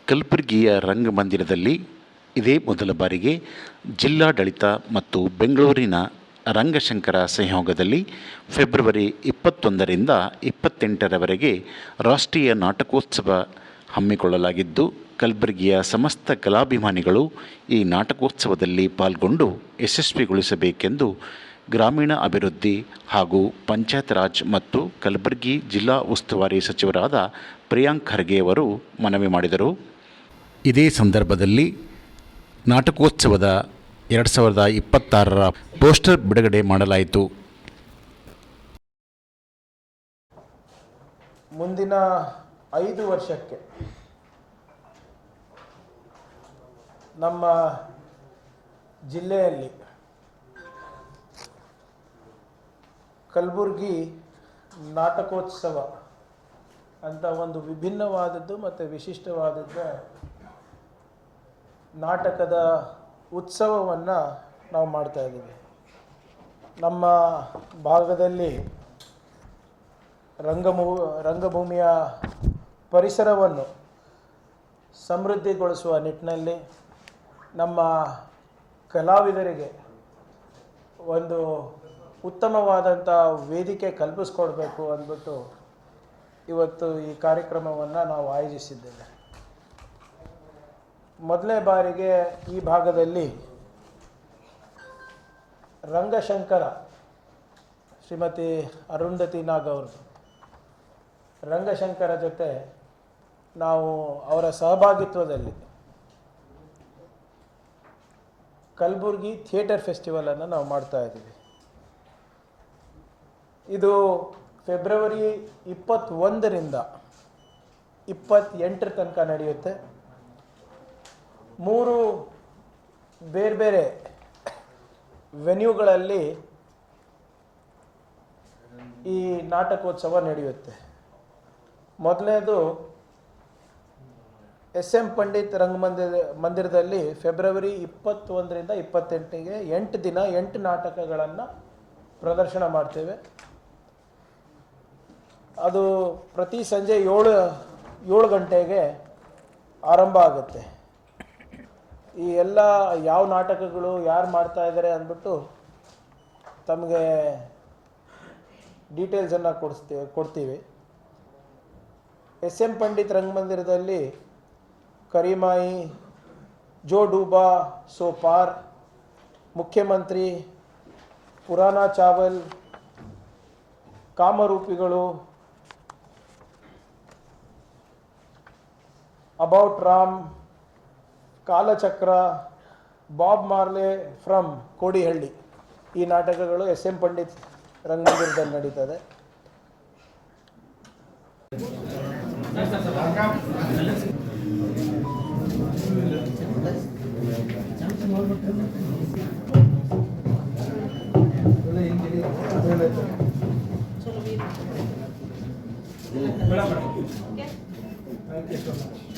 ಕಲಬುರಗಿಯ ರಂಗಮಂದಿರದಲ್ಲಿ ಇದೇ ಮೊದಲ ಬಾರಿಗೆ ಜಿಲ್ಲಾಡಳಿತ ಮತ್ತು ಬೆಂಗಳೂರಿನ ರಂಗಶಂಕರ ಸಹಯೋಗದಲ್ಲಿ ಫೆಬ್ರವರಿ 21ರಿಂದ 28ರವರೆಗೆ ರಾಷ್ಟ್ರೀಯ ನಾಟಕೋತ್ಸವ ಹಮ್ಮಿಕೊಳ್ಳಲಾಗಿದ್ದು, ಕಲಬುರಗಿಯ ಸಮಸ್ತ ಕಲಾಭಿಮಾನಿಗಳು ಈ ನಾಟಕೋತ್ಸವದಲ್ಲಿ ಪಾಲ್ಗೊಂಡು ಯಶಸ್ವಿಗೊಳಿಸಬೇಕೆಂದು ಗ್ರಾಮೀಣ ಅಭಿವೃದ್ಧಿ ಹಾಗೂ ಪಂಚಾಯತ್ ರಾಜ್ ಮತ್ತು ಕಲಬುರಗಿ ಜಿಲ್ಲಾ ಉಸ್ತುವಾರಿ ಸಚಿವರಾದ ಪ್ರಿಯಾಂಕ್ ಖರ್ಗೆ ಅವರು ಮನವಿ ಮಾಡಿದರು. ಇದೇ ಸಂದರ್ಭದಲ್ಲಿ ನಾಟಕೋತ್ಸವದ 2026ರ ಪೋಸ್ಟರ್ ಬಿಡುಗಡೆ ಮಾಡಲಾಯಿತು. ಮುಂದಿನ 5 ವರ್ಷಕ್ಕೆ ನಮ್ಮ ಜಿಲ್ಲೆಯಲ್ಲಿ ಕಲಬುರಗಿ ನಾಟಕೋತ್ಸವ ಅಂತ ಒಂದು ವಿಭಿನ್ನವಾದದ್ದು ಮತ್ತು ವಿಶಿಷ್ಟವಾದದ್ದು ನಾಟಕದ ಉತ್ಸವವನ್ನು ನಾವು ಮಾಡ್ತಾಯಿದ್ದೀವಿ. ನಮ್ಮ ಭಾಗದಲ್ಲಿ ರಂಗಭೂಮಿಯ ಪರಿಸರವನ್ನು ಸಮೃದ್ಧಿಗೊಳಿಸುವ ನಿಟ್ಟಿನಲ್ಲಿ ನಮ್ಮ ಕಲಾವಿದರಿಗೆ ಒಂದು ಉತ್ತಮವಾದಂಥ ವೇದಿಕೆ ಕಲ್ಪಿಸ್ಕೊಡ್ಬೇಕು ಅಂದ್ಬಿಟ್ಟು ಇವತ್ತು ಈ ಕಾರ್ಯಕ್ರಮವನ್ನು ನಾವು ಆಯೋಜಿಸಿದ್ದೇವೆ. ಮೊದಲನೇ ಬಾರಿಗೆ ಈ ಭಾಗದಲ್ಲಿ ರಂಗಶಂಕರ ಶ್ರೀಮತಿ ಅರುಂಧತಿ ನಾಗ್ ಅವರು ರಂಗಶಂಕರ ಜೊತೆ ನಾವು ಅವರ ಸಹಭಾಗಿತ್ವದಲ್ಲಿ ಕಲಬುರಗಿ ಥಿಯೇಟರ್ ಫೆಸ್ಟಿವಲನ್ನು ನಾವು ಮಾಡ್ತಾಯಿದ್ದೀವಿ. ಇದು ಫೆಬ್ರವರಿ 21ರಿಂದ 28 ತನಕ ನಡೆಯುತ್ತೆ. 3 ಬೇರೆ ಬೇರೆ ವೆನ್ಯೂಗಳಲ್ಲಿ ಈ ನಾಟಕೋತ್ಸವ ನಡೆಯುತ್ತೆ. ಮೊದಲನೇದು SM ಪಂಡಿತ್ ಮಂದಿರದಲ್ಲಿ ಫೆಬ್ರವರಿ 21ರಿಂದ 28ಗೆ 8 ದಿನ 8 ನಾಟಕಗಳನ್ನು ಪ್ರದರ್ಶನ ಮಾಡ್ತೇವೆ. ಅದು ಪ್ರತಿ ಸಂಜೆ 7 ಗಂಟೆಗೆ ಆರಂಭ ಆಗುತ್ತೆ. ಈ ಎಲ್ಲ ಯಾವ ನಾಟಕಗಳು ಯಾರು ಮಾಡ್ತಾ ಇದ್ದಾರೆ ಅಂದ್ಬಿಟ್ಟು ತಮಗೆ ಡೀಟೇಲ್ಸನ್ನು ಕೊಡ್ತೀವಿ. SM ಪಂಡಿತ್ ರಂಗಮಂದಿರದಲ್ಲಿ ಕರಿಮಾಯಿ, ಜೋ ಡೂಬಾ ಸೋ ಪಾರ್, ಮುಖ್ಯಮಂತ್ರಿ, ಪುರಾಣ ಚಾವಲ್, ಕಾಮರೂಪಿಗಳು, ಅಬೌಟ್ ರಾಮ್, ಕಾಲಚಕ್ರ, ಬಾಬ್ ಮಾರ್ಲೆ ಫ್ರಮ್ ಕೋಡಿಹಳ್ಳಿ ಈ ನಾಟಕಗಳು SM ಪಂಡಿತ್ ರಂಗಮಂದಿರದಲ್ಲಿ ನಡೀತದೆ. Thank you so much.